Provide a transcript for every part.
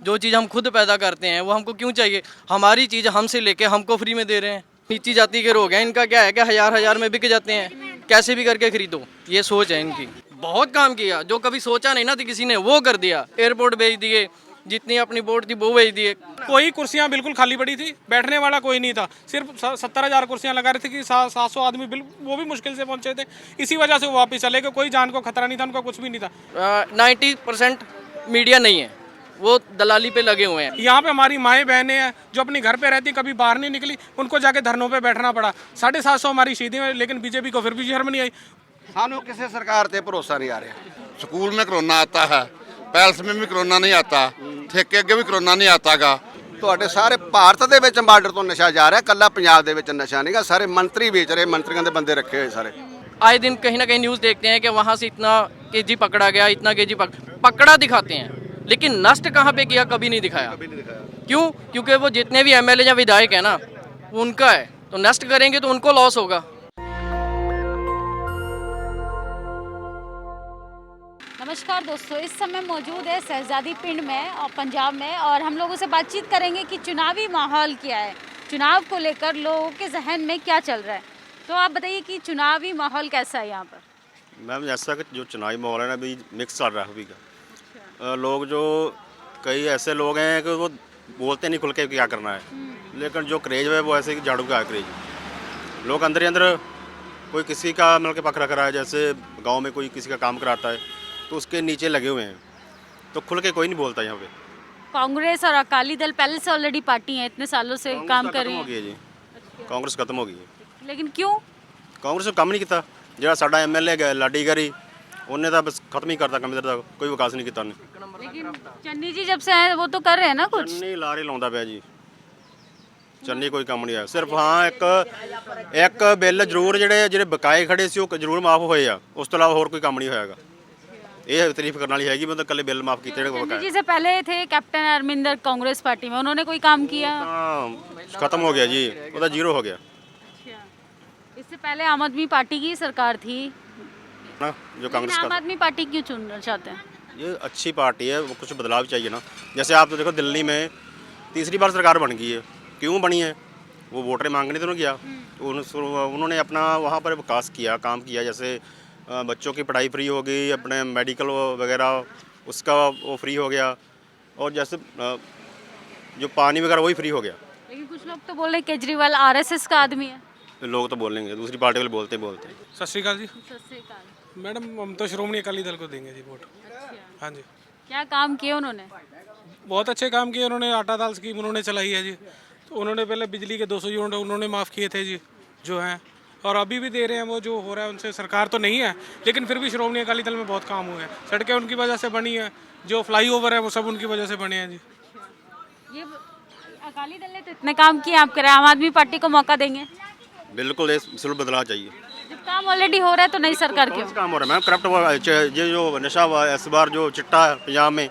जो चीज़ हम खुद पैदा करते हैं वो हमको क्यों चाहिए? हमारी चीज़ हमसे लेके हमको फ्री में दे रहे हैं। नीची जाति के लोग हैं, इनका क्या है कि हज़ार हज़ार में बिक जाते हैं, कैसे भी करके खरीदो, ये सोच है इनकी। बहुत काम किया, जो कभी सोचा नहीं ना, तो किसी ने वो कर दिया। एयरपोर्ट भेज दिए, जितनी अपनी बोट थी वो भेज दिए। कोई कुर्सियां बिल्कुल खाली पड़ी थी, बैठने वाला कोई नहीं था। सिर्फ 70,000 कुर्सियां लगा रही थी कि 700 आदमी वो भी मुश्किल से पहुंचे थे। इसी वजह से वो वापस चले गए। कोई जान को खतरा नहीं था, उनका कुछ भी नहीं था। 90% मीडिया नहीं है, वो दलाली पे लगे हुए हैं। यहाँ पे हमारी माएँ बहनें हैं जो अपनी घर पे रहती, कभी बाहर नहीं निकली, उनको जाके धरनों पे बैठना पड़ा। 750 हमारी शहीदी हुई, लेकिन बीजेपी को फिर भी शर्म नहीं आई। सानू किसी सरकार पे भरोसा नहीं आ रहा। स्कूल में कोरोना आता है, पैलेस में भी कोरोना नहीं आता, ठेके अगे भी कोरोना नहीं आता गा। ਤੁਹਾਡੇ ਸਾਰੇ ਭਾਰਤ ਦੇ ਵਿੱਚ ਬਾਰਡਰ ਤੋਂ ਨਸ਼ਾ ਜਾ ਰਿਹਾ, ਕੱਲਾ ਪੰਜਾਬ ਦੇ ਵਿੱਚ ਨਸ਼ਾ ਨਹੀਂਗਾ, ਸਾਰੇ ਮੰਤਰੀ ਵੇਚ ਰਹੇ, ਮੰਤਰੀਆਂ ਦੇ ਬੰਦੇ ਰੱਖੇ ਹੋਏ ਸਾਰੇ। आए दिन कहीं ना कहीं न्यूज़ देखते हैं कि वहाँ से इतना केजी पकड़ा गया, इतना केजी पकड़ा दिखाते हैं, लेकिन नष्ट कहाँ पे किया कभी नहीं दिखाया। क्यों? क्योंकि वो जितने भी एमएलए या विधायक है ना, वो उनका है, तो नष्ट करेंगे तो उनको लॉस होगा। नमस्कार दोस्तों, इस समय मौजूद है शहजादी पिंड में और पंजाब में, और हम लोगों से बातचीत करेंगे कि चुनावी माहौल क्या है, चुनाव को लेकर लोगों के जहन में क्या चल रहा है। तो आप बताइए कि चुनावी माहौल कैसा है यहाँ पर? मैम ऐसा कि जो चुनावी माहौल है ना अभी मिक्स चल रहा है अभी का। लोग जो कई ऐसे लोग हैं कि वो बोलते नहीं खुल के क्या करना है, लेकिन जो क्रेज है वो ऐसे कि झाड़ू का है क्रेज। लोग अंदर ही अंदर कोई किसी का मतलब के पक रख रहा है, जैसे गांव में कोई किसी का काम कराता है तो उसके नीचे लगे हुए हैं, तो खुल के कोई नहीं बोलता यहाँ पे। कांग्रेस और अकाली दल पहले से ऑलरेडी पार्टी है, इतने सालों से काम कर रही हो गई है जी, कांग्रेस खत्म हो गई है। लेकिन क्यों? कांग्रेस ने काम नहीं किया। जो साडा एमएलए लाडी गरी उन्हें तो बस खत्म ही करता, कम इधर तक कोई विकास नहीं किया उन्हें। लेकिन चन्नी जी जब से आए वो तो कर रहे हैं ना कुछ। चन्नी लारे लाउंदा पिया जी, चन्नी कोई काम नहीं है। सिर्फ हाँ एक बिल जरूर ਜਿਹੜੇ ਬਕਾਏ खड़े ਸੀ ਉਹ ਜ਼ਰੂਰ ਮਾਫ ਹੋਏ ਆ, ਉਸ ਤੋਂ ਇਲਾਵਾ ਹੋਰ ਕੋਈ ਕੰਮ ਨਹੀਂ ਹੋਇਆਗਾ। ਇਹ ਤਾਰੀਫ ਕਰਨ ਵਾਲੀ ਹੈਗੀ, मतलब ਕੱਲੇ ਬਿੱਲ ਮਾਫ ਕੀਤੇ ਜਿਹੜੇ चन्नी जी से पहले थे कैप्टन अरविंदर कांग्रेस पार्टी में, उन्होंने कोई काम किया? खत्म हो गया जी, ਉਹਦਾ जीरो हो गया। इससे पहले आम आदमी पार्टी की सरकार थी ना, जो कांग्रेस आम का आदमी पार्टी क्यों चुनना चाहते हैं? ये अच्छी पार्टी है, वो कुछ बदलाव चाहिए ना। जैसे आप तो देखो दिल्ली में तीसरी बार सरकार बन गई है, क्यों बनी है? वो वोटर मांगने तो नहीं किया, उन्होंने अपना वहाँ पर विकास किया, काम किया। जैसे बच्चों की पढ़ाई फ्री हो गई, अपने मेडिकल वगैरह उसका वो फ्री हो गया, और जैसे जो पानी वगैरह वही फ्री हो गया। लेकिन कुछ लोग तो बोल रहे केजरीवाल आरएसएस का आदमी है। लोग तो बोलेंगे, दूसरी पार्टी वाले बोलते हैं। सत श्री अकाल जी। सत श्री अकाल। मैडम हम तो श्रोमणी अकाली दल को देंगे जी वोट। हाँ जी। क्या काम किए उन्होंने? बहुत अच्छे काम किए उन्होंने। आटा दाल स्कीम उन्होंने चलाई है जी। तो उन्होंने पहले बिजली के 200 यूनिट उन्होंने माफ़ किए थे जी, जो हैं, और अभी भी दे रहे हैं। वो जो हो रहा है उनसे सरकार तो नहीं है, लेकिन फिर भी श्रोमणी अकाली दल में बहुत काम हुए हैं। सड़कें उनकी वजह से बनी है, जो फ्लाईओवर है वो सब उनकी वजह से बने हैं जी। ये अकाली दल ने तो इतने काम किए, आप कह रहे हैं आम आदमी पार्टी को मौका देंगे? बिल्कुल, ये सिर्फ बदलाव चाहिए। जब काम ऑलरेडी हो रहा है तो नई सरकार क्यों? काम हो रहा है मैम, करप्ट ये जो नशा हुआ है इस बार, जो चिट्टा है पंजाब में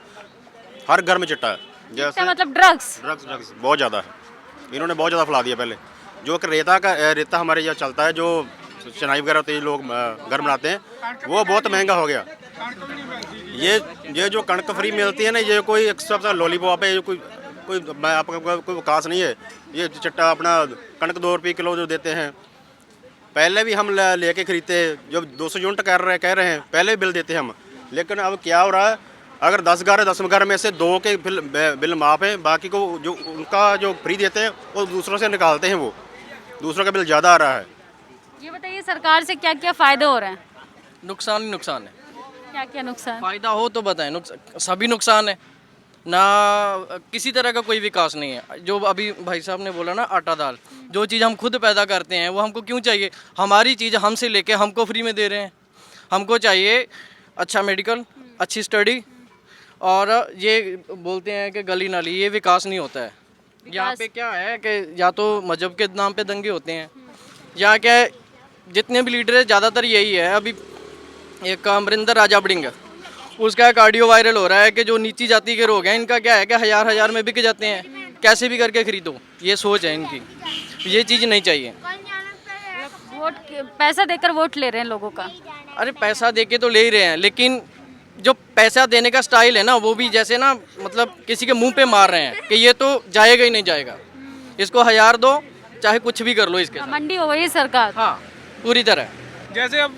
हर घर में चिट्टा है। जैसे मतलब ड्रग्स बहुत ज़्यादा है, इन्होंने बहुत ज़्यादा फैला दिया। पहले जो कि रेता हमारे यहाँ चलता है, जो चनाई वगैरह होती है, लोग घर बनाते हैं, वो बहुत महंगा हो गया। ये जो कणक फ्री मिलती है ना, ये कोई एक्स्ट्रा लॉलीपॉप है, कोई आपका कोई विकास नहीं है। ये चिट्टा अपना कणक 2 रुपये किलो जो देते हैं, पहले भी हम लेके खरीदते हैं। जब 200 यूनिट कह रहे हैं, पहले भी बिल देते हैं हम, लेकिन अब क्या हो रहा है, अगर 10 घर में से 2 के बिल माफ़ हैं, बाकी को जो उनका जो फ्री देते हैं वो दूसरों से निकालते हैं, वो दूसरों का बिल ज़्यादा आ रहा है। ये बताइए सरकार से क्या क्या फ़ायदे हो रहे हैं? नुकसान ही नुकसान है। क्या क्या नुकसान? फ़ायदा हो तो बताएं। सभी नुकसान है ना, किसी तरह का कोई विकास नहीं है। जो अभी भाई साहब ने बोला ना, आटा दाल, जो चीज़ हम खुद पैदा करते हैं वो हमको क्यों चाहिए? हमारी चीज़ हमसे लेके हमको फ्री में दे रहे हैं। हमको चाहिए अच्छा मेडिकल, अच्छी स्टडी, और ये बोलते हैं कि गली नाली, ये विकास नहीं होता है। यहाँ पे क्या है कि या तो मजहब के नाम पे दंगे होते हैं, या क्या है, जितने भी लीडर है ज़्यादातर यही है। अभी एक अमरिंदर राजा बड़िंग, उसका ऑडियो वायरल हो रहा है कि जो नीची जाति के लोग हैं, इनका क्या है कि हज़ार हज़ार में बिक जाते हैं, कैसे भी करके खरीदो, ये सोच है इनकी। ये चीज़ नहीं चाहिए। वोट पैसा देकर वोट ले रहे हैं लोगों का। अरे पैसा दे के तो ले ही रहे हैं, लेकिन जो पैसा देने का स्टाइल है ना वो भी जैसे ना मतलब किसी के मुंह पे मार रहे हैं कि ये तो जाएगा ही नहीं जाएगा, इसको 1000 दो चाहे कुछ भी कर लो इसके साथ। मंडी हो गई सरकार। हाँ पूरी तरह। जैसे अब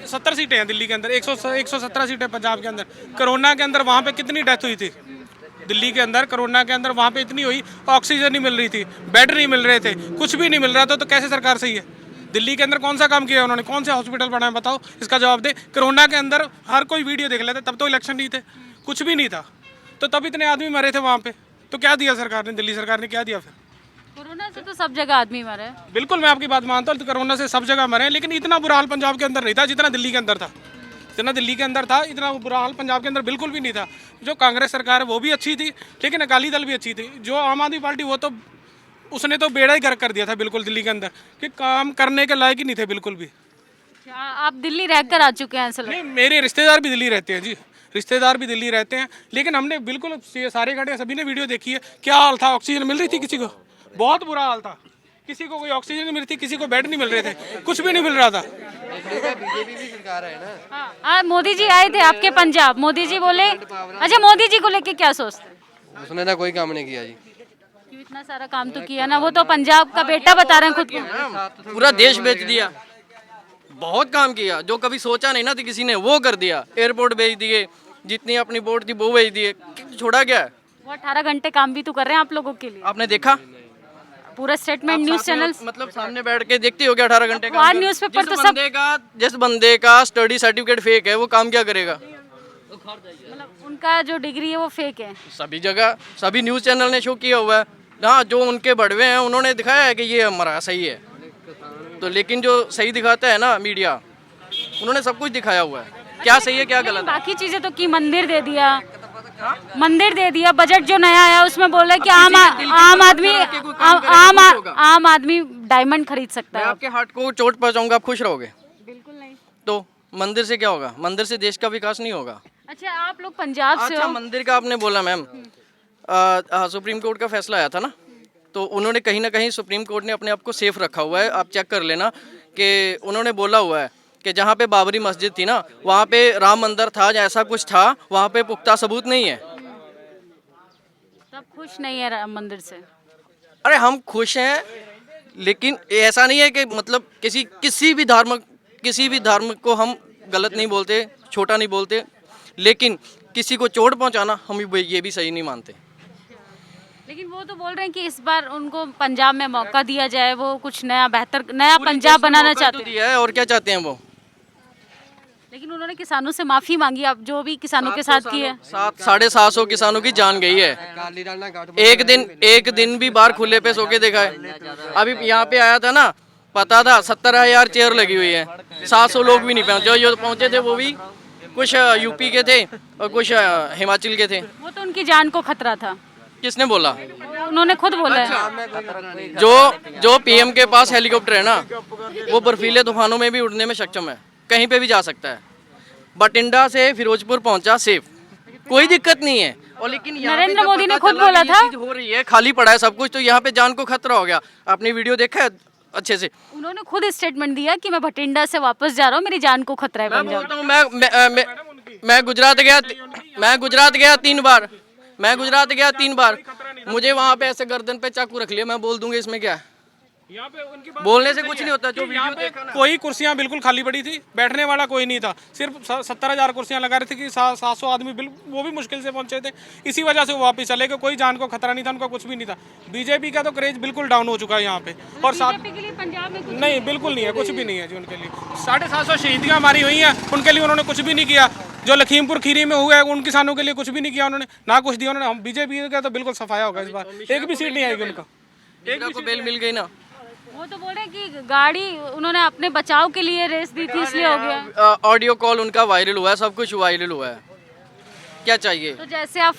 70 सीटें हैं दिल्ली के अंदर, 117 सीटें पंजाब के अंदर। कोरोना के अंदर वहाँ पे कितनी डेथ हुई थी दिल्ली के अंदर? कोरोना के अंदर वहाँ पे इतनी हुई, ऑक्सीजन नहीं मिल रही थी, बेड नहीं मिल रहे थे, कुछ भी नहीं मिल रहा था, तो कैसे सरकार सही है? दिल्ली के अंदर कौन सा काम किया उन्होंने? कौन से हॉस्पिटल बनाए बताओ, इसका जवाब दे। कोरोना के अंदर हर कोई वीडियो देख लेते, तब तो इलेक्शन नहीं थे, कुछ भी नहीं था, तो तब इतने आदमी मरे थे वहाँ पे, तो क्या दिया सरकार ने? दिल्ली सरकार ने क्या दिया फिर? कोरोना से तो सब जगह आदमी मरे। बिल्कुल मैं आपकी बात मानता हूँ, तो कोरोना से सब जगह मरे हैं, लेकिन इतना बुरा हाल पंजाब के अंदर नहीं था जितना दिल्ली के अंदर था। जितना दिल्ली के अंदर था इतना बुरा हाल पंजाब के अंदर बिल्कुल भी नहीं था। जो कांग्रेस सरकार है वो भी अच्छी थी, लेकिन अकाली दल भी अच्छी थी। जो आम आदमी पार्टी वो तो उसने तो बेड़ा ही गर्क कर दिया था बिल्कुल दिल्ली के अंदर, कि काम करने के लायक ही नहीं थे बिल्कुल भी। आप दिल्ली रहकर आ चुके हैं ऐसा लगता नहीं, मेरे रिश्तेदार भी दिल्ली रहते हैं जी, रिश्तेदार भी दिल्ली रहते हैं, लेकिन हमने बिल्कुल सारे खड़े सभी ने वीडियो देखी है। क्या हाल था? ऑक्सीजन मिल रही थी किसी को? बहुत बुरा हाल था, किसी को कोई ऑक्सीजन नहीं मिल रही थी, किसी को बेड नहीं मिल रहे थे, कुछ भी नहीं मिल रहा था। हाँ, मोदी जी आए थे आपके पंजाब, मोदी जी बोले, अच्छा मोदी जी को लेके क्या सोचते हैं? उसने ना कोई काम नहीं किया जी। क्यों? इतना सारा काम तो किया ना, वो तो पंजाब का बेटा बता रहे हैं खुद को। पूरा देश बेच दिया, बहुत काम किया, जो कभी सोचा नहीं ना थी किसी ने वो कर दिया। एयरपोर्ट बेच दिए, जितनी अपनी बोर्ड थी वो बेच दिए, छोड़ा क्या है? वो 18 घंटे काम भी तो कर रहे हैं आप लोगों के लिए। आपने देखा पूरा स्टेटमेंट न्यूज चैनल, मतलब सामने बैठ के देखती हो क्या 18 घंटे अखबार, न्यूज़पेपर तो सब। जिस बंदे का स्टडी सर्टिफिकेट फेक है वो काम क्या करेगा? मतलब उनका जो डिग्री है वो फेक है। सभी जगह सभी न्यूज़ चैनल ने शो किया हुआ है। हाँ, जो उनके बड़वे हैं उन्होंने दिखाया है कि ये हमारा सही है, तो लेकिन जो सही दिखाता है ना मीडिया, उन्होंने सब कुछ दिखाया हुआ है, क्या सही है क्या गलत है। बाकी चीजें तो की, मंदिर दे दिया, मंदिर दे दिया। बजट जो नया आया उसमें बोल रहे कि आम आदमी डायमंड खरीद सकता मैं है। आपके हार्ट को चोट पहुंचाऊंगा, आप खुश रहोगे? बिल्कुल नहीं। तो मंदिर से क्या होगा? मंदिर से देश का विकास नहीं होगा। अच्छा, आप लोग पंजाब से अच्छा, हो। मंदिर का आपने बोला मैम, सुप्रीम कोर्ट का फैसला आया था ना, तो उन्होंने कहीं ना कहीं सुप्रीम कोर्ट ने अपने आप को सेफ रखा हुआ है। आप चेक कर लेना कि उन्होंने बोला हुआ है कि जहाँ पे बाबरी मस्जिद थी ना वहाँ पे राम मंदिर था या ऐसा कुछ था, वहाँ पे पुख्ता सबूत नहीं है। सब खुश नहीं है राम मंदिर से। अरे हम खुश हैं, लेकिन ऐसा नहीं है कि मतलब किसी भी धर्म को हम गलत नहीं बोलते, छोटा नहीं बोलते, लेकिन किसी को चोट पहुंचाना हम ये भी सही नहीं मानते। लेकिन वो तो बोल रहे हैं कि इस बार उनको पंजाब में मौका दिया जाए, वो कुछ नया बेहतर नया पंजाब बनाना चाहते हैं। दिया है और क्या चाहते हैं वो। लेकिन उन्होंने किसानों से माफी मांगी, अब जो भी किसानों के साथ की है। 750 किसानों की जान गई है। एक दिन भी बाहर खुले पे सो के देखा है? अभी यहाँ पे आया था ना, पता था 70,000 चेयर लगी हुई है, 700 लोग भी नहीं पहुंचे। जो पहुंचे थे वो भी कुछ यूपी के थे और कुछ हिमाचल के थे। वो तो उनकी जान को खतरा था। किसने बोला? उन्होंने खुद बोला है। जो पीएम के पास हेलीकॉप्टर है ना, वो बर्फीले तूफानों में भी उड़ने में सक्षम है, कहीं पे भी जा सकता है। बठिंडा से फिरोजपुर पहुंचा सेफ, कोई दिक्कत नहीं है। और लेकिन नरेंद्र मोदी ने खुद बोला था हो रही है, खाली पड़ा है सब कुछ, तो यहाँ पे जान को खतरा हो गया। आपने वीडियो देखा है अच्छे से? उन्होंने खुद स्टेटमेंट दिया कि मैं भटिंडा से वापस जा रहा हूँ, मेरी जान को खतरा है। मैं बोलता हूँ, मैं गुजरात गया 3 बार, मुझे वहाँ पे ऐसे गर्दन पे चाकू रख लिया, मैं बोल दूंगा इसमें क्या है? यहाँ पे उनकी बात बोलने से कुछ नहीं होता। जो यहाँ पे कोई कुर्सियां बिल्कुल खाली पड़ी थी, बैठने वाला कोई नहीं था, सिर्फ 70,000 कुर्सियां लगा रहे थे कि 700 आदमी वो भी मुश्किल से पहुंचे थे। इसी वजह से वो वापस चले गए, कोई जान को खतरा नहीं था, उनका कुछ भी नहीं था। बीजेपी का तो क्रेज बिल्कुल डाउन हो चुका है यहाँ पे, और साथ के लिए पंजाब में नहीं, बिल्कुल नहीं है, कुछ भी नहीं है जी उनके लिए। 750 शहीदियाँ हमारी हुई हैं, उनके लिए उन्होंने कुछ भी नहीं किया। जो लखीमपुर खीरी में हुआ है उन किसानों के लिए कुछ भी नहीं किया उन्होंने, ना कुछ दिया उन्होंने। हम बीजेपी का तो बिल्कुल सफाया होगा इस बार, एक भी सीट नहीं आएगी उनका। एक को बेल मिल गई ना। वो तो बोल रहे हैं कि गाड़ी उन्होंने अपने बचाव के लिए रेस दी थी, इसलिए हो गया। ऑडियो कॉल उनका वायरल हुआ है, सब कुछ वायरल हुआ है, क्या चाहिए? तो जैसे आप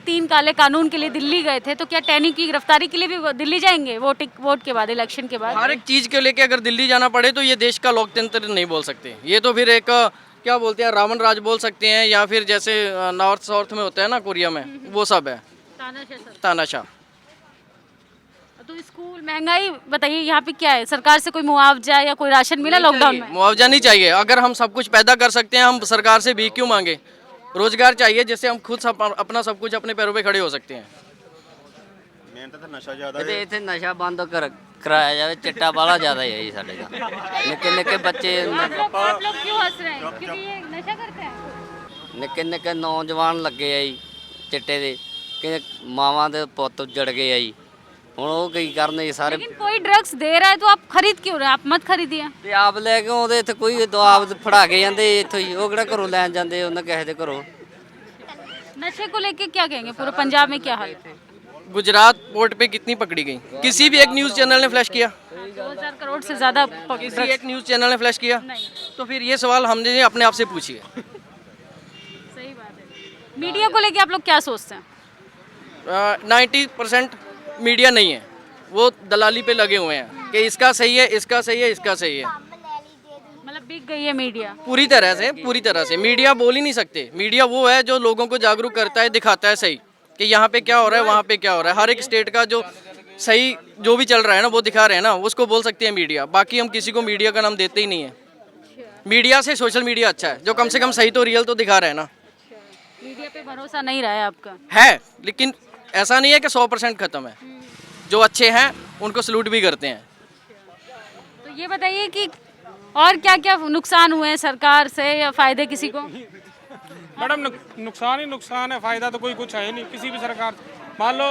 3 काले कानून के लिए दिल्ली गए थे, तो क्या टैनी की गिरफ्तारी के लिए भी दिल्ली जाएंगे वोट के बाद, इलेक्शन के बाद? हर एक चीज के लेके अगर दिल्ली जाना पड़े तो ये देश का लोकतंत्र नहीं बोल सकते। ये तो फिर एक क्या बोलते हैं, रावण राज बोल सकते हैं, या फिर जैसे नॉर्थ साउथ में होता है ना, कोरिया में, वो सब है तानाशाह। तो स्कूल महंगाई बताइए, यहाँ पे क्या है? सरकार से कोई मुआवजा या कोई राशन मिला लॉकडाउन में? मुआवजा नहीं चाहिए। अगर हम सब कुछ पैदा कर सकते हैं, हम सरकार से भी क्यों मांगे? रोजगार चाहिए जिससे हम खुद अपना सब कुछ अपने पैरों पे खड़े हो सकते हैं। ਮਿਹਨਤ ਤਾਂ ਨਸ਼ਾ ਜ਼ਿਆਦਾ ਇਹਦੇ ਇੱਥੇ ਨਸ਼ਾ ਬੰਦ ਕਰਾਇਆ ਜਾਵੇ ਚਿੱਟਾ ਬਾਹਲਾ ਜ਼ਿਆਦਾ ਹੈ ਜੀ ਸਾਡੇ ਦਾ ਨਿੱਕੇ ਨਿੱਕੇ ਬੱਚੇ आप लोग क्यों हंस रहे हैं? क्योंकि ये नशा करते हैं। ਨਿੱਕੇ ਨਿੱਕੇ ਨੌਜਵਾਨ ਲੱਗੇ ਆ ਜੀ ਚਿੱਟੇ ਦੇ ਕਿ ਮਾਵਾਂ ਦੇ ਪੁੱਤ ਉੱਜੜ ਗਏ ਆ ਜੀ ਹੁਣ ਉਹ ਕੀ ਕਰਨ ਜੀ ਸਾਰੇ लेकिन कोई ड्रग्स दे रहा है तो आप खरीद क्यों रहे हैं? आप मत खरीदिए। ਤੇ ਆਪ ਲੈ ਕੇ ਆਉਂਦੇ ਇੱਥੇ ਕੋਈ ਆਪ ਫੜਾ ਕੇ ਜਾਂਦੇ ਇੱਥੋਂ ਹੀ ਉਹ ਕਿਹੜਾ ਘਰੋਂ ਲੈਣ ਜਾਂਦੇ ਉਹਨਾਂ ਕਿਸੇ ਦੇ ਘਰੋਂ नशे को लेके क्या कहेंगे? पूरे पंजाब में क्या हाल है? गुजरात पोर्ट पे कितनी पकड़ी गई? किसी भी एक न्यूज़ चैनल ने फ्लैश किया? 2000 करोड़ से ज्यादा किसी एक न्यूज़ चैनल ने फ्लैश किया? नहीं। तो फिर ये सवाल हमने अपने आप से पूछिए। सही बात है। मीडिया को लेके आप लोग क्या सोचते हैं? 90% मीडिया नहीं है, वो दलाली पे लगे हुए हैं कि इसका सही है, इसका सही है, इसका सही है। मतलब बिक गई है मीडिया। पूरी तरह से मीडिया बोल ही नहीं सकते। मीडिया वो है जो लोगों को जागरूक करता है, दिखाता है सही कि यहाँ पे क्या हो रहा है, वहाँ पे क्या हो रहा है। हर एक स्टेट का जो सही जो भी चल रहा है ना वो दिखा रहे हैं ना, उसको बोल सकते हैं मीडिया। बाकी हम किसी को मीडिया का नाम देते ही नहीं है। मीडिया से सोशल मीडिया अच्छा है, जो कम से कम सही तो रियल तो दिखा रहे हैं ना। मीडिया पे भरोसा नहीं रहा है आपका? है, लेकिन ऐसा नहीं है कि 100% खत्म है। जो अच्छे हैं उनको सलूट भी करते हैं। तो ये बताइए कि और क्या क्या नुकसान हुए हैं सरकार से या फायदे किसी को? मैडम नुकसान ही नुकसान है, फायदा तो कोई कुछ है ही नहीं किसी भी सरकार से। मान लो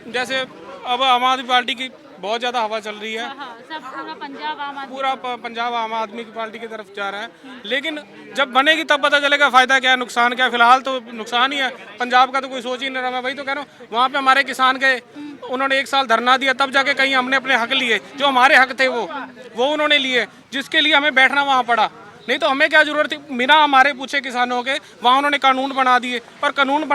जैसे अब आम आदमी पार्टी की बहुत ज़्यादा हवा चल रही है, हाँ, सब पूरा पंजाब आम आदमी। पूरा पंजाब आम आदमी की पार्टी की तरफ जा रहा है। लेकिन जब बनेगी तब पता चलेगा फायदा क्या है नुकसान क्या है। फिलहाल तो नुकसान ही है। पंजाब का तो कोई सोच ही नहीं रहा। मैं वही तो कह रहा हूँ, वहाँ पे हमारे किसान गए, उन्होंने 1 साल धरना दिया, तब जाके कहीं हमने अपने हक लिए, जो हमारे हक थे वो उन्होंने लिए, जिसके लिए हमें बैठना वहाँ पड़ा। नहीं तो हमें क्या जरूरत थी, बिना हमारे पूछे किसानों के वहाँ उन्होंने कानून बना दिए, और कानून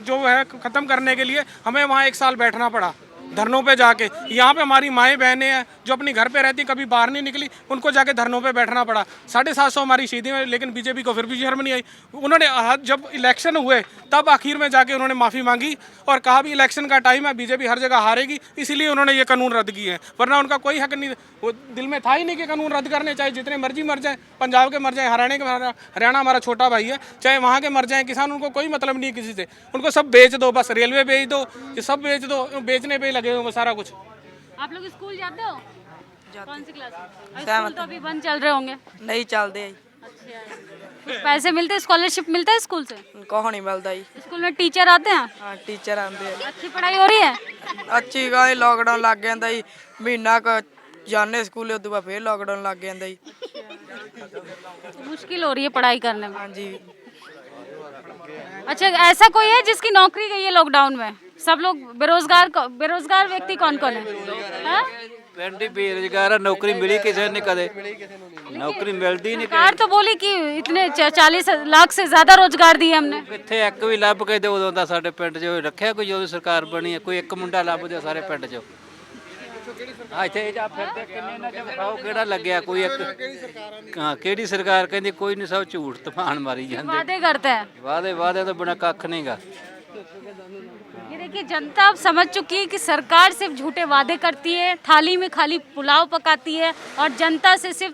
जो है ख़त्म करने के लिए हमें वहाँ 1 साल बैठना पड़ा धरनों पे जाके। यहाँ पे हमारी माएँ बहनें हैं जो अपनी घर पे रहती, कभी बाहर नहीं निकली, उनको जाके धरनों पे बैठना पड़ा। 750 हमारी शहीदी में, लेकिन बीजेपी को फिर भी शर्म नहीं आई। उन्होंने जब इलेक्शन हुए तब आखिर में जाके उन्होंने माफ़ी मांगी और कहा भी इलेक्शन का टाइम है, बीजेपी हर जगह हारेगी, इसीलिए उन्होंने ये कानून रद्द किए हैं। वरना उनका कोई हक नहीं, वो दिल में था ही नहीं कि कानून रद्द करने, चाहे जितने मर्जी मर जाए, पंजाब के मर जाए, हरियाणा हमारा छोटा भाई है, चाहे वहाँ के मर जाए किसान, उनको कोई मतलब नहीं है किसी से। उनको सब बेच दो, बस रेलवे बेच दो, ये सब बेच दो, बेचने पे लगे हुए सारा कुछ। आप लोग स्कूल जाते हो? कौन सी क्लास में? स्कूल तो अभी बंद चल रहे होंगे। नहीं चलते अच्छा, कुछ पैसे मिलते हैं, स्कॉलरशिप मिलता है स्कूल से? कहो नहीं मिलता जी। स्कूल में टीचर आते हैं? हाँ टीचर आते हैं। अच्छी पढ़ाई हो रही है? अच्छी गल लॉकडाउन लग गया जी, महीना क जाने स्कूल उस बाद फिर लॉकडाउन लग गया जी। मुश्किल हो रही है पढ़ाई करने में। हाँ जी। अच्छा, ऐसा कोई है जिसकी नौकरी गई है लॉकडाउन में? सब लोग बेरोजगार व्यक्ति कौन कौन है? हाँ? पिंड ही बेरोजगार है, नौकरी मिली किसी ने कदे नौकरी मिलती नहीं। सरकार तो बोली कि इतने 40 लाख से ज्यादा रोजगार दिए हमने। कितने एक भी ਲੱਭ ਕੇ ਦੇ ਉਦੋਂ ਦਾ ਸਾਡੇ ਪਿੰਡ 'ਚ ਰੱਖਿਆ ਕੋਈ ਜਦੋਂ ਸਰਕਾਰ ਬਣੀ ਹੈ, ਕੋਈ ਇੱਕ ਮੁੰਡਾ ਲੱਭਦੇ ਸਾਰੇ ਪਿੰਡ 'ਚ। ਆ ਇੱਥੇ ਜਾ ਫਿਰਦੇ ਕਿੰਨੇ ਨਾ ਦਿਖਾਓ ਕਿਹੜਾ ਲੱਗਿਆ ਕੋਈ ਇੱਕ। ਹਾਂ ਕਿਹੜੀ ਸਰਕਾਰ ਕਹਿੰਦੀ ਕੋਈ ਨਹੀਂ, ਸਭ ਝੂਠ ਤੂਫਾਨ ਮਾਰੀ ਜਾਂਦੇ। वादे करते हैं। ਵਾਅਦੇ ਤੋਂ ਬਿਨਾਂ ਕੱਖ ਨਹੀਂਗਾ। ये देखिए, जनता अब समझ चुकी है कि सरकार सिर्फ झूठे वादे करती है, थाली में खाली पुलाव पकाती है और जनता से सिर्फ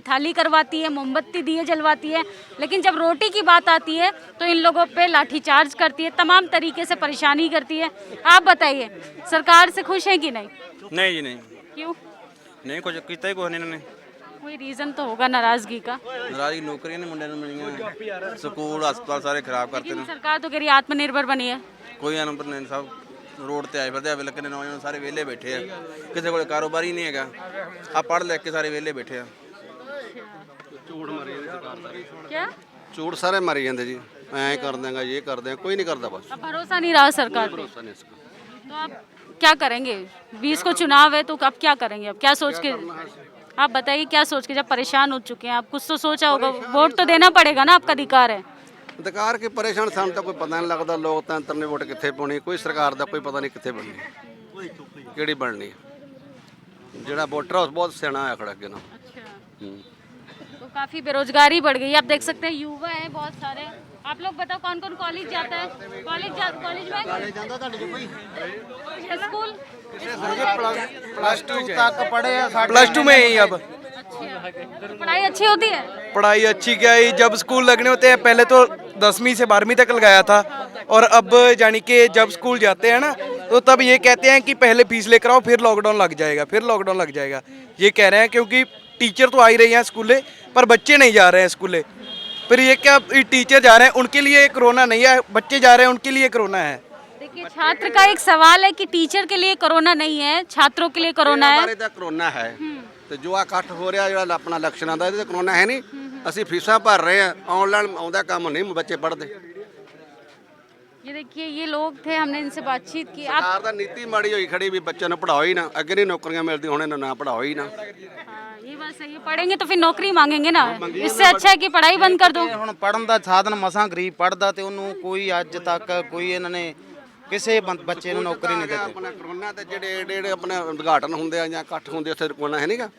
थाली करवाती है, मोमबत्ती दिए जलवाती है। लेकिन जब रोटी की बात आती है तो इन लोगों पे लाठीचार्ज करती है, तमाम तरीके से परेशानी करती है। आप बताइए, सरकार से खुश हैं कि नहीं? नहीं जी नहीं, क्यों? नहीं कुछ किया ही कुछ नहीं इन्होंने। कोई रीज़न तो होगा नाराज़गी का। नाराज़गी नौकरियां नहीं मुंडे मिली, स्कूल हस्पताल सारे खराब करते लेकिन सरकार तो कह रही है आत्मनिर्भर बनी है। कोई नंबर नहीं, सब रोड ਤੇ ਆਏ ਫਿਰਦੇ ਆ, ਲੇਕਿਨ ਨੌਜਵਾਨ ਸਾਰੇ ਵਿਹਲੇ ਬੈਠੇ ਆ, ਕਿਸੇ ਕੋਲ ਕਾਰੋਬਾਰ ਹੀ ਨਹੀਂ ਹੈਗਾ। ਆ ਪੜ੍ਹ ਲਿਖ ਕੇ ਸਾਰੇ ਵਿਹਲੇ ਬੈਠੇ ਆ। क्या? ਝੂਠ ਸਾਰੇ ਮਾਰੀ ਜਾਂਦੇ ਜੀ, ਐਂ ਕਰ ਦੇਂਗਾ ਇਹ ਕਰ ਦੇਂਗਾ, ਕੋਈ ਨਹੀਂ ਕਰਦਾ बस। अब भरोसा नहीं रहा सरकार पे। तो आप क्या करेंगे? 20 को चुनाव है तो अब क्या करेंगे? अब क्या सोच के, आप बताइए क्या सोच के, जब परेशान हो चुके हैं आप, कुछ तो सोचा होगा, वोट तो देना पड़ेगा ना, आपका अधिकार है। अधिकार के परेशान ਸਾਨੂੰ ਤਾਂ ਕੋਈ ਪਤਾ ਨਹੀਂ ਲੱਗਦਾ, ਲੋਕਤੰਤਰ ਨੇ ਵੋਟ ਕਿੱਥੇ ਪਾਉਣੀ, ਕੋਈ ਸਰਕਾਰ ਦਾ ਕੋਈ ਪਤਾ ਨਹੀਂ ਕਿੱਥੇ ਬਣਨੀ, ਕਿਹੜੀ ਬਣਨੀ। ਜਿਹੜਾ ਵੋਟਰ ਉਸ ਬਹੁਤ ਸਿਆਣਾ ਹੈ ਖੜਾ ਅੱਗੇ ਨਾ। तो काफ़ी बेरोजगारी बढ़ गई, आप देख सकते हैं, युवा है बहुत सारे। आप लोग बताओ कौन कौन कॉलेज जाता है? कॉलेज में स्कूल प्लस 2 तक पढ़े हैं, प्लस 2 में ही अब। अच्छा, तो पढ़ाई अच्छी होती है? पढ़ाई अच्छी क्या है, जब स्कूल लगने होते हैं पहले तो 10वीं से 12वीं तक लगाया था, और अब यानी कि जब स्कूल जाते हैं ना तो तब ये कहते हैं कि पहले फीस लेकर आओ, फिर लॉकडाउन लग जाएगा, फिर लॉकडाउन लग जाएगा, ये कह रहे हैं। क्योंकि टीचर तो आ ही रहे हैं स्कूले, पर बच्चे नहीं जा रहे हैं स्कूले। फिर ये क्या, टीचर जा रहे हैं उनके लिए कोरोना नहीं है, बच्चे जा रहे हैं उनके लिए कोरोना है। देखिए, छात्र का एक सवाल है कि टीचर के लिए कोरोना नहीं है, छात्रों के लिए कोरोना है। ਬਾਰੇ ਤਾਂ ਕਰੋਨਾ ਹੈ ਤੇ ਜੋ ਆ ਇਕੱਠ ਹੋ ਰਿਹਾ ਜਿਹੜਾ ਆਪਣਾ ਇਲੈਕਸ਼ਨਾਂ ਦਾ, ਇਹਦੇ ਤੇ ਕਰੋਨਾ ਹੈ ਨਹੀਂ। ਅਸੀਂ ਫੀਸਾਂ ਭਰ ਰਹੇ ਆ, ਆਨਲਾਈਨ ਆਉਂਦਾ ਕੰਮ ਨਹੀਂ, ਬੱਚੇ ਪੜ੍ਹਦੇ। ये देखिए, ये लोग थे, हमने इनसे बातचीत की। आप ਸਰਕਾਰ ਦਾ ਨੀਤੀ ਮਾੜੀ ਹੋਈ ਖੜੀ ਵੀ ਬੱਚਿਆਂ ਨੂੰ ਪੜਾਓ ਹੀ ਨਾ, ਅੱਗੇ ਨਹੀਂ ਨੌਕਰੀਆਂ ਮਿਲਦੀਆਂ, ਹੁਣ ਇਹਨਾਂ ਨੂੰ ਨਾ ਪੜਾਓ ਹੀ ਨਾ। हाँ, ये बात सही है, पढ़ेंगे तो फिर नौकरी मांगेंगे ना, इससे अच्छा है कि पढ़ाई बंद कर दो। ਹੁਣ ਪੜਨ ਦਾ ਸਾਧਨ ਮਸਾਂ ਗਰੀਬ ਪੜਦਾ ਤੇ ਉਹਨੂੰ ਕੋਈ ਅੱਜ ਤੱਕ ਕੋਈ ਇਹਨਾਂ ਨੇ ਕਿਸੇ ਬੱਚੇ ਨੂੰ ਨੌਕਰੀ ਨਹੀਂ ਦਿੱਤੀ। ਆਪਣਾ ਕਰੋਨਾ ਤੇ ਜਿਹੜੇ ਏਡੇ ਆਪਣੇ ਉਦਘਾਟਨ ਹੁੰਦੇ ਆ ਜਾਂ ਇਕੱਠ ਹੁੰਦੇ, ਉੱਥੇ ਕਰੋਨਾ ਹੈ ਨਹੀਂਗਾ।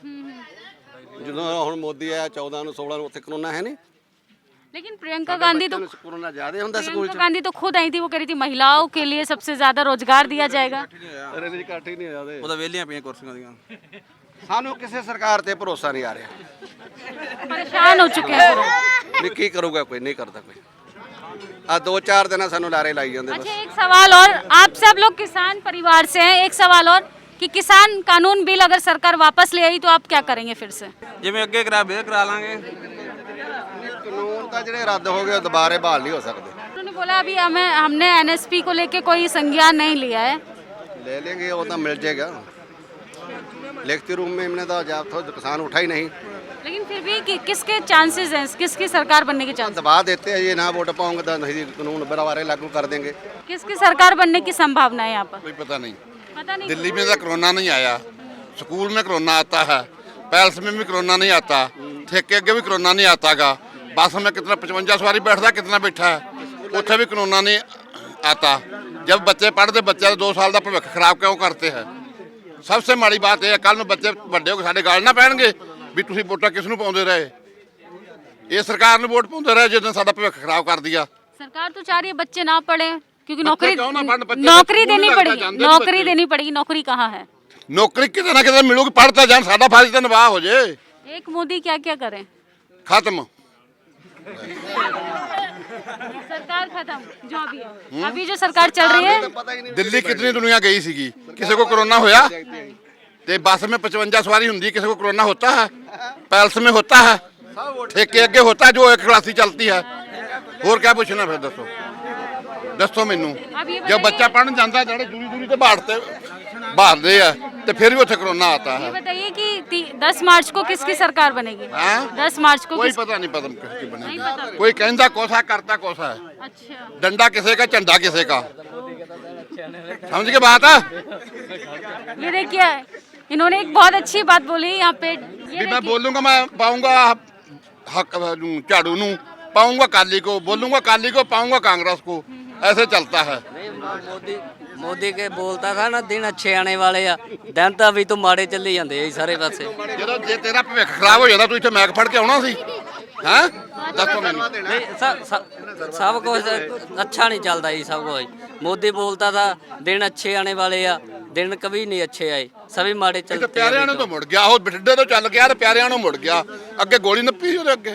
ਜਦੋਂ ਹੁਣ ਮੋਦੀ ਆਇਆ 14 ਨੂੰ 16 ਨੂੰ, ਉੱਥੇ ਕਰੋਨਾ ਹੈ ਨਹੀਂ। लेकिन प्रियंका गांधी तो ਕਰੋਨਾ ਜ਼ਿਆਦਾ ਹੁੰਦਾ ਸਕੂਲ प्रियंका गांधी तो खुद आई थी, वो कह रही थी महिलाओं के लिए सबसे ज्यादा रोजगार दिया जाएगा। ਅਰੇ ਜੀ ਇਕੱਠ ਹੀ ਨਹੀਂ ਹੋਇਆ ਉਹਦੇ। ਉਹਦਾ ਵੇਲੀਆਂ ਪਈਆਂ ਕੁਰਸੀਆਂ ਦੀਆਂ। ਸਾਨੂੰ ਕਿਸੇ ਸਰਕਾਰ ਤੇ ਭਰੋਸਾ ਨਹੀਂ ਆ ਰਿਹਾ परेशान हो चुके हैं। ਵੀ ਕੀ ਕਰੂਗਾ, ਕੋਈ ਨਹੀਂ ਕਰਦਾ ਕੋਈ। ਆ 2-4 ਦਿਨਾਂ ਸਾਨੂੰ ਲਾਰੇ ਲਾਈ ਜਾਂਦੇ ਬਸ। अच्छा, एक सवाल और, आप सब लोग किसान परिवार से हैं, एक सवाल और कि किसान कानून बिल अगर सरकार वापस ले आई तो आप क्या करेंगे फिर से? ਜਿਵੇਂ ਅੱਗੇ ਕਰਾ ਬੇਰ ਕਰਾ ਲਾਂਗੇ। ਕਾਨੂੰਨ ਤਾਂ ਜਿਹੜੇ ਰੱਦ ਹੋ ਗਏ ਉਹ ਦੁਬਾਰੇ ਬਹਾਲ ਨਹੀਂ ਹੋ ਸਕਦੇ। उन्होंने बोला अभी हमने एनएसपी को लेके कोई संज्ञान नहीं लिया है। ले लेंगे, वो तो मिल जाएगा। लिखती रूम में हमने तो जब तो किसान उठा ही नहीं। लेकिन फिर भी किसके चांसेस हैं, किसकी सरकार बनने के चांसेस? दबा देते हैं, ये ना वोट पाऊंगा तो नहीं कानून बराबर लागू कर देंगे। किसकी सरकार बनने की संभावना है यहाँ पर? कोई पता नहीं। पता नहीं। दिल्ली में तो कोरोना नहीं आया, स्कूल में कोरोना आता है, पैलेस में भी कोरोना नहीं आता, ठेके अगे भी कोरोना नहीं आता गा, बस में कितना 55 सवारी बैठता, कितना बैठा है, उत्थे भी कोरोना नहीं आता। जब बच्चे पढ़ते, बच्चे 2 साल का भविष्य खराब क्यों करते हैं? सबसे माड़ी बात यह है, कल बच्चे ਵੱਡੇ ਹੋ ਕੇ ਸਾਡੇ ਗਾਲ ਨਾ ਪੈਣਗੇ ਵੀ ਤੁਸੀਂ ਵੋਟਾਂ ਕਿਸ ਨੂੰ ਪਾਉਂਦੇ ਰਹੇ। ਇਹ ਸਰਕਾਰ ਨੂੰ ਵੋਟ ਪਾਉਂਦੇ ਰਹੇ ਜਦੋਂ ਸਾਡਾ ਭਵਿੱਖ ਖਰਾਬ ਕਰ दिया। सरकार तो चाह रही है बच्चे ना पढ़े, क्योंकि बच्चे क्यों ना पढ़ें? बच्चे नौकरी तो देनी स्कूल पड़ेगी, लगता, जानते नौकरी बच्चे। देनी पड़ेगी। नौकरी कहाँ है? नौकरी कितने ना कितने मिलूगी, पढ़ता जान, साਡਾ ਫਰਜ਼ ਤਾਂ ਨਿਭਾ ਹੋ ਜੇ। एक मोदी क्या क्या करे? खत्म। सरकार खत्म जो अभी है। अभी जो सरकार चल रही है, ਦਿੱਲੀ कितनी दुनिया गई सीगी, किसी को कोरोना होया? ते बस में 55 सवारी हुंदी, किसी को कोरोना होता है? पैलेस में होता है, ठेके अगे होता है, जो एक क्लासी चलती है। और क्या पूछना फिर, दसो दसो मैनू। अब ये जब बच्चा पढ़न जाता है, दूरी दूरी ते बाहरते हैं, तो फिर भी उत्थे कोरोना आता ये है। बताइए कि 10 मार्च को किसकी सरकार बनेगी? हाँ? 10 मार्च को कोई किस... पता नहीं, पता किसकी नहीं बनेगी। पता। कोई कहता कोसा, करता कोसा है। अच्छा, डंडा किसी का, झंडा किसी का। समझ के बात है? ये देखिए, इन्होंने एक बहुत अच्छी बात बोली यहाँ पे। भी मैं बोलूंगा, मैं पाऊंगा हक झाड़ू नू, पाऊंगा काली को, बोलूंगा काली को, पाऊंगा कांग्रेस को। ऐसे चलता है। ਮੋਦੀ ਕੇ ਬੋਲਤਾ ਥਾ ਨਾ ਦਿਨ ਅੱਛੇ ਆਣੇ ਵਾਲੇ ਆ, ਦਿਨ ਤਾਂ ਵੀ ਤੋਂ ਮਾੜੇ ਚੱਲੀ ਜਾਂਦੇ ਆ ਜੀ ਸਾਰੇ ਪਾਸੇ। ਜਦੋਂ ਜੇ ਤੇਰਾ ਭਵਿੱਖ ਖਰਾਬ ਹੋ ਜਾਂਦਾ, ਤੂੰ ਇੱਥੇ ਮੈਕ ਫੜ ਕੇ ਆਉਣਾ ਸੀ? ਹੈਂ? ਦੱਸੋ ਮੈਨੂੰ। ਨਹੀਂ ਸਭ ਕੁਝ ਅੱਛਾ ਨਹੀਂ ਚੱਲਦਾ ਜੀ, ਸਭ ਕੁਝ। ਮੋਦੀ ਬੋਲਤਾ ਥਾ ਦਿਨ ਅੱਛੇ ਆਣੇ ਵਾਲੇ ਆ, ਦਿਨ ਕभी नहीं अच्छे आए, सभी माड़े ਇੱਥੇ चलते ਪਿਆਰਿਆਂ ਨੂੰ ਤਾਂ ਮੁੜ ਗਿਆ, ਉਹ ਬਠਿੰਡੇ ਤੋਂ ਚੱਲ ਗਿਆ ਤੇ ਪਿਆਰਿਆਂ ਨੂੰ ਮੁੜ ਗਿਆ। ਅੱਗੇ ਗੋਲੀ ਨੱਪੀ ਉਹਦੇ ਅੱਗੇ।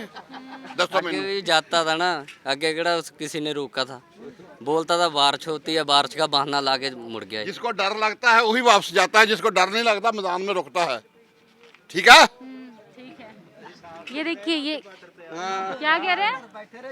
ਦੱਸੋ आगे ਮੈਨੂੰ। भी जाता था ना, आगे केड़ा किसी ने रोका था? बोलता था बारिश होती है, बारिश का बहाना ला के मुड़ गया। जिसको डर लगता है वही वापस जाता है, जिसको डर नहीं लगता मैदान में रुकता है। ठीक है? ठीक है। ये देखिए, ये क्या कह रहे हैं?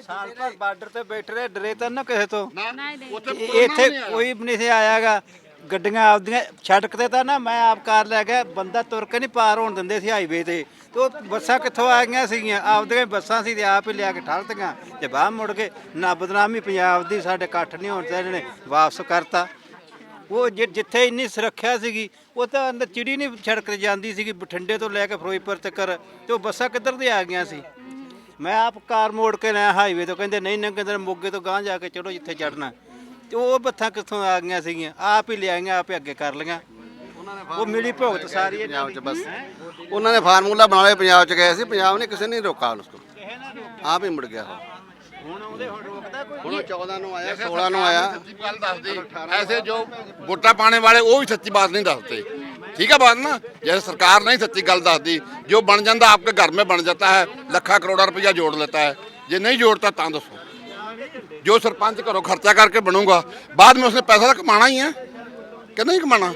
ਸਾਲ ਭਰ ਬਾਰਡਰ ਤੇ ਬੈਠੇ ਰਹੇ, ਡਰੇ ਤਾਂ ਨਾ ਕਿਸੇ ਤੋਂ। नहीं नहीं। ਉੱਥੇ ਇੱਥੇ ਕੋਈ ਵੀ ਨਹੀਂ ਸੀ ਆਇਆਗਾ। ਗੱਡੀਆਂ ਆਪਦੀਆਂ ਸੜਕ ਤੇ ਤਾਂ ਨਾ ਮੈਂ ਆਪ ਕਾਰ ਲੈ ਗਿਆ, ਬੰਦਾ ਤੁਰ ਕੇ ਨਹੀਂ ਪਾਰ ਹੋਣ ਦਿੰਦੇ ਸੀ ਹਾਈਵੇ ਤੇ। ਤੇ ਉਹ ਬੱਸਾਂ ਕਿੱਥੋਂ ਆ ਗਈਆਂ ਸੀਗੀਆਂ? ਆਪਦੀਆਂ ਬੱਸਾਂ ਸੀ ਤੇ ਆਪ ਹੀ ਲਿਆ ਕੇ ਠਾਲਤੀਆਂ ਤੇ ਬਾਹਰ ਮੁੜ ਕੇ ਨਾ ਬਦਨਾਮੀ ਪੰਜਾਬ ਦੀ, ਸਾਡੇ ਇਕੱਠ ਨਹੀਂ ਹੋਣ ਤੇ ਇਹਨਾਂ ਨੇ ਵਾਪਸ ਕਰਤਾ। ਉਹ ਜਿੱਥੇ ਇੰਨੀ ਸੁਰੱਖਿਆ ਸੀਗੀ, ਉਹ ਤਾਂ ਅੰਦਰ ਚਿੜੀ ਨਹੀਂ ਸੜਕ ਤੇ ਜਾਂਦੀ ਸੀਗੀ, ਬਠਿੰਡੇ ਤੋਂ ਲੈ ਕੇ ਫਿਰੋਜ਼ਪੁਰ ਤੱਕ, ਤੇ ਉਹ ਬੱਸਾਂ ਕਿੱਧਰ ਦੀ ਆ ਗਈਆਂ ਸੀ। ਮੈਂ ਆਪ ਕਾਰ ਮੋੜ ਕੇ ਲਿਆ ਹਾਈਵੇ ਤੋਂ, ਕਹਿੰਦੇ ਨਹੀਂ ਕਹਿੰਦੇ ਮੋਗੇ ਤੋਂ ਗਾਂਹ ਜਾ ਕੇ ਚੜੋ ਜਿੱਥੇ ਚੜਨਾ। ਤੇ ਉਹ ਬੱਸਾਂ ਕਿੱਥੋਂ ਆ ਗਈਆਂ ਸੀਗੀਆਂ? ਆਪ ਹੀ ਲਿਆਈਆਂ, ਆਪ ਹੀ ਅੱਗੇ ਕਰ ਲਈਆਂ। ਉਹ ਮਿਲੀ ਭੁਗਤ ਸਾਰੀ ਪੰਜਾਬ 'ਚ ਬਸ ਉਹਨਾਂ ਨੇ ਫਾਰਮੂਲਾ ਬਣਾ ਲਿਆ। ਪੰਜਾਬ 'ਚ ਗਏ ਸੀ, ਪੰਜਾਬ ਨੇ ਕਿਸੇ ਨੇ ਰੋਕਾ ਉਸਕੋ, ਆਪ ਹੀ ਮੁੜ ਗਿਆ। ਹੁਣ ਆਉਂਦੇ ਹੁਣ ਰੋਕਦਾ ਕੋਈ? ਹੁਣ 14 ਨੂੰ ਆਇਆ, 16 ਨੂੰ ਆਇਆ। ਸੱਚੀ ਗੱਲ ਦੱਸਦੀ, ਐਸੇ ਜੋ ਵੋਟਾਂ ਪਾਣੇ ਵਾਲੇ ਉਹ ਵੀ ਸੱਚੀ ਬਾਤ नहीं ਦੱਸਦੇ। ठीक है बात ना? जैसे सरकार नहीं सच्ची गल दसदी, जो बन जाता आपके घर में बन जाता है, लाखों करोड़ा रुपया जोड़ लेता है। जे नहीं जोड़ता तो दसो जो सरपंच घरों खर्चा करके बनूंगा बाद में उसने पैसा तो कमाना ही है कि नहीं कमाना।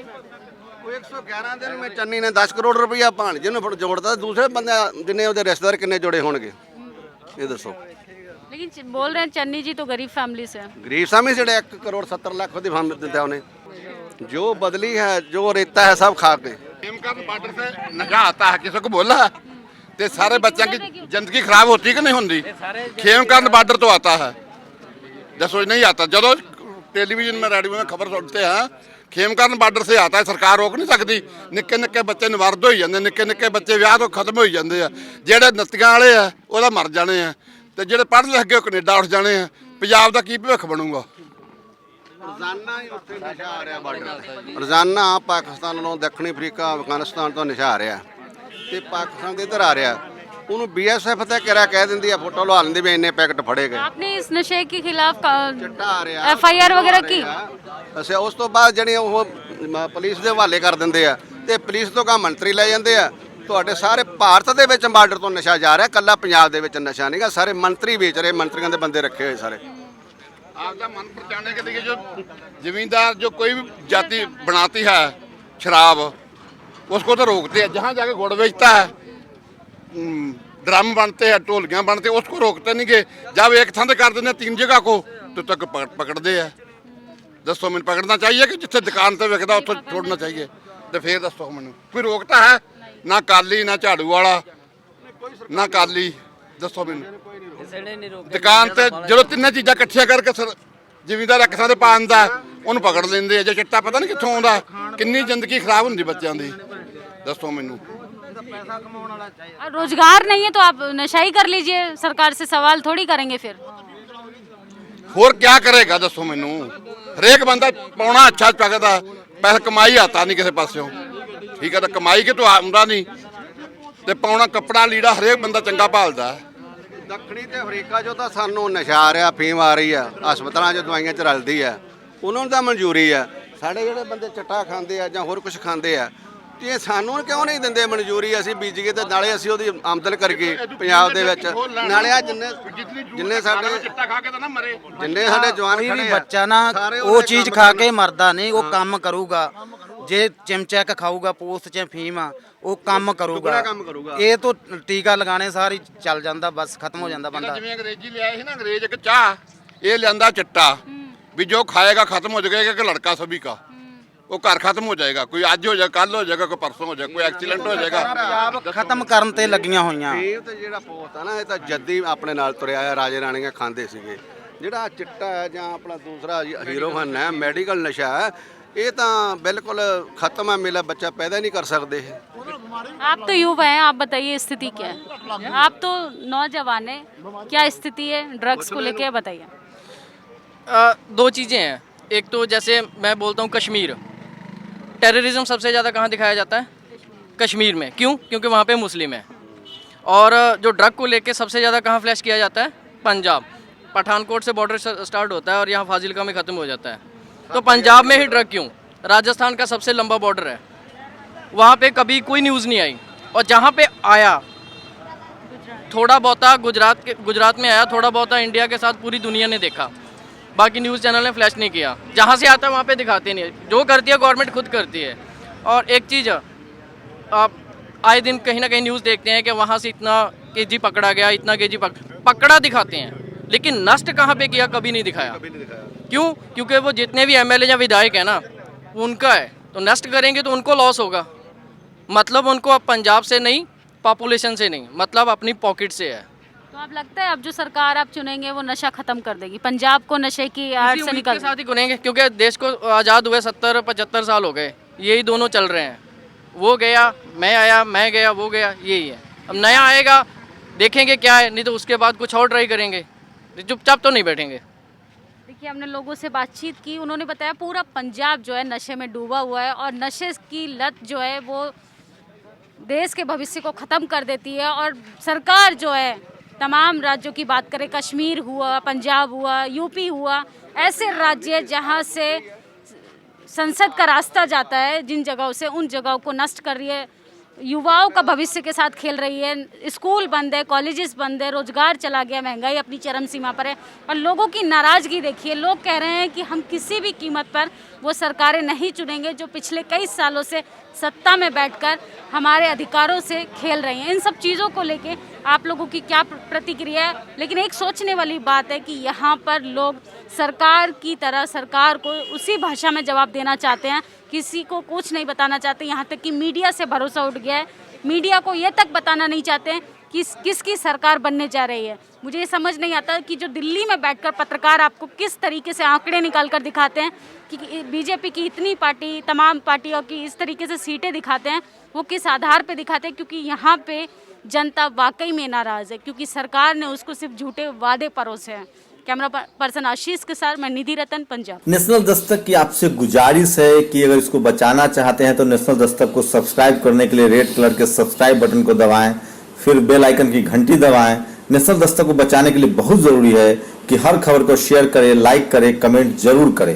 111 दिन में चन्नी ने 10 करोड़ रुपया भाणजे ਨੂੰ ਜੋੜਦਾ, ਦੂਸਰੇ ਬੰਦੇ ਜਿੰਨੇ ਉਹਦੇ ਰਿਸ਼ਤੇਦਾਰ ਕਿੰਨੇ ਜੋੜੇ ਹੋਣਗੇ ਇਹ ਦੱਸੋ। लेकिन बोल रहे हैं चन्नी जी तो गरीब फैमिली से हैं। गरीब सामी से 1 करोड़ 70 लाख ਉਹਦੀ ਫਾਰਮ ਦਿੱਤਾ ਉਹਨੇ। जो बदली है जो रेता है सब खा के हेमकांत बॉर्डर से नशा आता है, किसी को बोला है तो सारे बच्चों की जिंदगी खराब होती कि नहीं होती। हेमकांत बॉर्डर तो आता है, दसो नहीं आता। जो टेलीविजन में रेडियो में खबर सुनते हैं हेमकांत बॉर्डर से आता है, सरकार रोक नहीं सकती। निक्के निक्के बच्चे निवारद हो जाते, निक्के निक्के बच्चे विआह तो खत्म हो जाते हैं। ਜਿਹੜੇ ਨੱਤੀਆਂ ਵਾਲੇ ਆ ਉਹਦਾ ਮਰ ਜਾਣੇ ਆ ਤੇ ਜਿਹੜੇ ਪੜ੍ਹ ਲਿਖ ਕੇ ਕੈਨੇਡਾ ਉੱਠ ਜਾਣੇ ਆ। ਪੰਜਾਬ ਦਾ ਕੀ ਭਵਿੱਖ ਬਣੂਗਾ। ਰੋਜ਼ਾਨਾ ਹੀ ਉੱਥੇ ਨਸ਼ਾ ਆ ਰਿਹਾ ਬਾਰਡਰ, ਰੋਜ਼ਾਨਾ ਪਾਕਿਸਤਾਨ ਨੂੰ ਦੱਖਣੀ ਅਫਰੀਕਾ ਅਫਗਾਨਿਸਤਾਨ ਤੋਂ ਨਸ਼ਾ ਆ ਰਿਹਾ ਤੇ ਪਾਕਿਸਤਾਨ ਦੇ ਇੱਧਰ ਆ ਰਿਹਾ। ਉਹਨੂੰ ਬੀਐਸਐਫ ਤੇ ਕਿਹੜਾ ਕਹਿ ਦਿੰਦੀ ਆ, ਫੋਟੋ ਲਵਾ ਲੈਂਦੀ ਵੀ ਇੰਨੇ ਪੈਕਟ ਫੜੇ ਗਏ। आपने इस नशे के खिलाफ ਚਿੱਟਾ ਆ ਰਿਹਾ FIR वगैरह की? ਅੱਛਾ, ਉਸ ਤੋਂ ਬਾਅਦ ਜਿਹੜੀ ਉਹ ਪੁਲਿਸ ਦੇ ਹਵਾਲੇ ਕਰ ਦਿੰਦੇ ਆ ਤੇ ਪੁਲਿਸ ਤੋਂ ਕੰਮ ਮੰਤਰੀ ਲੈ ਜਾਂਦੇ ਆ। ਤੁਹਾਡੇ ਸਾਰੇ ਭਾਰਤ ਦੇ ਵਿੱਚ ਬਾਰਡਰ ਤੋਂ ਨਸ਼ਾ ਜਾ ਰਿਹਾ, ਕੱਲਾ ਪੰਜਾਬ ਦੇ ਵਿੱਚ ਨਸ਼ਾ ਨਹੀਂਗਾ। ਸਾਰੇ ਮੰਤਰੀ ਵੇਚ ਰਹੇ, ਮੰਤਰੀਆਂ ਦੇ ਬੰਦੇ ਰੱਖੇ ਹੋਏ ਸਾਰੇ। आपका मन पहुँचाने के लिए जो जमींदार जो कोई भी जाति बनाती है शराब उसको तो रोकते हैं। जहाँ जाके गुड़ बेचता है, ड्रम बनते हैं, ढोलियाँ बनते हैं, उसको रोकते नहीं कि जब एक थान कर देते 3 जगह को तो तक पकड़ते हैं। दसो मैंने पकड़ना चाहिए कि जिथे दुकान से विकता उतो छोड़ना चाहिए। तो फिर दसो मैंने कोई रोकता है? ना काली ना झाड़ू वाला ना काली, दसो मैंने दुकान ਤੇ ਜਦੋਂ ਤਿੰਨੇ ਚੀਜ਼ਾਂ ਇਕੱਠੀਆਂ ਕਰਕੇ ਜ਼ਿਮੀਂਦਾਰ ਇੱਕ ਥਾਂ ਤੇ ਪਾ ਦਿੰਦਾ ਉਹਨੂੰ ਪਕੜ ਲੈਂਦੇ ਆ। ਜੇ ਚਿੱਟਾ ਪਤਾ ਨਹੀਂ ਕਿੱਥੋਂ ਆਉਂਦਾ, ਕਿੰਨੀ ਜ਼ਿੰਦਗੀ ਖਰਾਬ ਹੁੰਦੀ ਬੱਚਿਆਂ ਦੀ, ਦੱਸੋ ਮੈਨੂੰ। रोजगार नहीं है तो आप नशा ही कर लीजिए, सरकार से सवाल थोड़ी करेंगे फिर। ਹੋਰ ਕੀ ਕਰੇਗਾ ਦੱਸੋ ਮੈਨੂੰ। ਹਰੇਕ ਬੰਦਾ ਪਾਉਣਾ ਅੱਛਾ ਚੱਕਦਾ, ਪੈਸਾ ਕਮਾਈ ਆਤਾ ਨਹੀਂ ਕਿਸੇ ਪਾਸਿਓਂ, ਠੀਕ ਹੈ। ਤਾਂ ਕਮਾਈ ਕਿਤੋਂ ਆਉਂਦਾ ਨਹੀਂ ਤੇ ਪਾਉਣਾ ਕੱਪੜਾ ਲੀੜਾ ਹਰੇਕ ਬੰਦਾ ਚੰਗਾ ਭਾਲਦਾ। ਦੱਖਣੀ ਤੇ ਅਫਰੀਕਾ ਜੋ ਤਾਂ ਸਾਨੂੰ ਨਸ਼ਾ ਆ ਰਿਹਾ, ਫੀਮ ਆ ਰਹੀ ਆ, ਹਸਪਤਾਲਾਂ 'ਚ ਦਵਾਈਆਂ 'ਚ ਰਲਦੀ ਆ, ਉਹਨਾਂ ਨੂੰ ਤਾਂ ਮਨਜ਼ੂਰੀ ਆ। ਸਾਡੇ ਜਿਹੜੇ ਬੰਦੇ ਚਿੱਟਾ ਖਾਂਦੇ ਆ ਜਾਂ ਹੋਰ ਕੁਝ ਖਾਂਦੇ ਆ ਤੇ ਇਹ ਸਾਨੂੰ ਕਿਉਂ ਨਹੀਂ ਦਿੰਦੇ ਮਨਜ਼ੂਰੀ? ਅਸੀਂ ਬੀਜੀਏ ਤੇ ਨਾਲੇ ਅਸੀਂ ਉਹਦੀ ਆਮਦਨ ਕਰਕੇ ਪੰਜਾਬ ਦੇ ਵਿੱਚ ਨਾਲੇ ਆ ਜਿੰਨੇ ਸਾਡੇ ਚਿੱਟਾ ਖਾ ਕੇ ਤਾਂ ਨਾ ਮਰੇ, ਜਿੰਨੇ ਸਾਡੇ ਜਵਾਨ ਖੜੇ ਆ ਬੱਚਾ ਨਾ ਉਹ ਚੀਜ਼ ਖਾ ਕੇ ਮਰਦਾ ਨਹੀਂ, ਉਹ ਕੰਮ ਕਰੂਗਾ। ਜੇ ਚਮਚਾ ਕ ਖਾਊਗਾ ਪੋਸਟ 'ਚ ਫੀਮ ਆ ਉਹ ਕੰਮ ਕਰੂਗਾ। ਇਹ ਤੋਂ ਟੀਕਾ ਲਗਾਣੇ ਸਾਰੀ ਚੱਲ ਜਾਂਦਾ, ਬਸ ਖਤਮ ਹੋ ਜਾਂਦਾ ਬੰਦਾ। ਜਿਵੇਂ ਅੰਗਰੇਜ਼ੀ ਲਿਆਏ ਸੀ ਨਾ, ਅੰਗਰੇਜ਼ ਇੱਕ ਚਾਹ ਇਹ ਲਿਆਂਦਾ ਚਿੱਟਾ ਵੀ ਜੋ ਖਾਏਗਾ ਖਤਮ ਹੋ ਜਾਏਗਾ ਕਿ ਲੜਕਾ ਸਭੀ का वो घर खत्म हो जाएगा। कोई आज हो जाएगा, कल हो जाएगा, कोई परसों हो जाएगा, कोई एक्सीडेंट हो जाएगा। ਪੰਜਾਬ ਖਤਮ ਕਰਨ ਤੇ ਲੱਗੀਆਂ ਹੋਈਆਂ। ਇਹ ਤੇ ਜਿਹੜਾ ਪੋਸਟ ਆ ਨਾ ਇਹ ਤਾਂ ਜੱਦੀ ਆਪਣੇ ਨਾਲ ਤੁਰਿਆ ਆ, ਰਾਜੇ ਰਾਣੀਆਂ ਖਾਂਦੇ ਸੀਗੇ। ਜਿਹੜਾ ਚਿੱਟਾ ਹੈ ਜਾਂ ਆਪਣਾ ਦੂਸਰਾ ਹੀਰੋਇਨ ਹੈ, ਮੈਡੀਕਲ ਨਸ਼ਾ ਹੈ, ਇਹ ਤਾਂ ਬਿਲਕੁਲ ਖਤਮ ਹੈ। ਮੇਰਾ ਬੱਚਾ ਪੈਦਾ ਹੀ ਨਹੀਂ ਕਰ ਸਕਦੇ। आप तो युवा हैं, आप बताइए स्थिति क्या है? आप तो नौजवान हैं, क्या स्थिति है ड्रग्स को लेके बताइए। 2 चीज़ें हैं। एक तो जैसे मैं बोलता हूँ कश्मीर, टेररिज्म सबसे ज़्यादा कहाँ दिखाया जाता है? कश्मीर में। क्यों? क्योंकि वहाँ पे मुस्लिम है। और जो ड्रग को लेके सबसे ज़्यादा कहाँ फ्लैश किया जाता है? पंजाब। पठानकोट से बॉर्डर स्टार्ट होता है और यहाँ फाजिलका में ख़त्म हो जाता है। तो पंजाब में ही ड्रग क्यों? राजस्थान का सबसे लंबा बॉर्डर है, वहाँ पे कभी कोई न्यूज़ नहीं आई। और जहाँ पे आया थोड़ा बहुत गुजरात में आया, थोड़ा बहुत इंडिया के साथ पूरी दुनिया ने देखा, बाकी न्यूज़ चैनल ने फ्लैश नहीं किया। जहाँ से आता है वहाँ पे दिखाते नहीं है। जो करती है गवर्नमेंट खुद करती है। और एक चीज़ आप आए दिन कहीं ना कहीं न्यूज़ देखते हैं कि वहाँ से इतना केजी पकड़ा गया, इतना केजी पकड़ा दिखाते हैं, लेकिन नष्ट कहाँ पे किया कभी नहीं दिखाया। क्यों? क्योंकि वो जितने भी MLA या विधायक हैं ना उनका है, तो नष्ट करेंगे तो उनको लॉस होगा। मतलब उनको अब पंजाब से नहीं, पॉपुलेशन से नहीं, मतलब अपनी पॉकेट से है। तो आप लगता है अब जो सरकार आप चुनेंगे वो नशा खत्म कर देगी, पंजाब को नशे की आड़ से निकल के साथ ही चुनेंगे, क्योंकि देश को आज़ाद हुए 70-75 साल हो गए, यही दोनों चल रहे हैं। वो गया, मैं आया, मैं गया, वो गया, यही है। अब नया आएगा, देखेंगे क्या है, नहीं तो उसके बाद कुछ और ट्राई करेंगे। चुपचाप तो नहीं बैठेंगे। देखिए हमने लोगों से बातचीत की, उन्होंने बताया पूरा पंजाब जो है नशे में डूबा हुआ है और नशे की लत जो है वो देश के भविष्य को ख़त्म कर देती है। और सरकार जो है तमाम राज्यों की बात करें, कश्मीर हुआ, पंजाब हुआ, यूपी हुआ, ऐसे राज्य जहां से संसद का रास्ता जाता है, जिन जगहों से उन जगहों को नष्ट कर रही है युवाओं का भविष्य के साथ खेल रही है। स्कूल बंद है, कॉलेजेस बंद है, रोजगार चला गया, महंगाई अपनी चरम सीमा पर है और लोगों की नाराज़गी देखिए। लोग कह रहे हैं कि हम किसी भी कीमत पर वो सरकारें नहीं चुनेंगे जो पिछले कई सालों से सत्ता में बैठकर हमारे अधिकारों से खेल रही हैं। इन सब चीज़ों को लेके आप लोगों की क्या प्रतिक्रिया है? लेकिन एक सोचने वाली बात है कि यहाँ पर लोग सरकार की तरह सरकार को उसी भाषा में जवाब देना चाहते हैं, किसी को कुछ नहीं बताना चाहते। यहाँ तक कि मीडिया से भरोसा उठ गया है, मीडिया को ये तक बताना नहीं चाहते हैं कि किसकी सरकार बनने जा रही है। मुझे ये समझ नहीं आता कि जो दिल्ली में बैठकर पत्रकार आपको किस तरीके से आंकड़े निकाल कर दिखाते हैं कि बीजेपी की इतनी पार्टी, तमाम पार्टियों की इस तरीके से सीटें दिखाते हैं, वो किस आधार पे दिखाते हैं? क्योंकि यहाँ पे जनता वाकई में नाराज़ है, क्योंकि सरकार ने उसको सिर्फ झूठे वादे परोसे हैं। कैमरा पर्सन आशीष के साथ मैं निधि रतन, पंजाब। नेशनल दस्तक की आपसे गुजारिश है कि अगर इसको बचाना चाहते हैं तो नेशनल दस्तक को सब्सक्राइब करने के लिए रेड कलर के सब्सक्राइब बटन को दबाएं, फिर बेल आइकन की घंटी दबाएं। नेशनल दस्तक को बचाने के लिए बहुत जरूरी है कि हर खबर को शेयर करें, लाइक करें, कमेंट जरूर करें।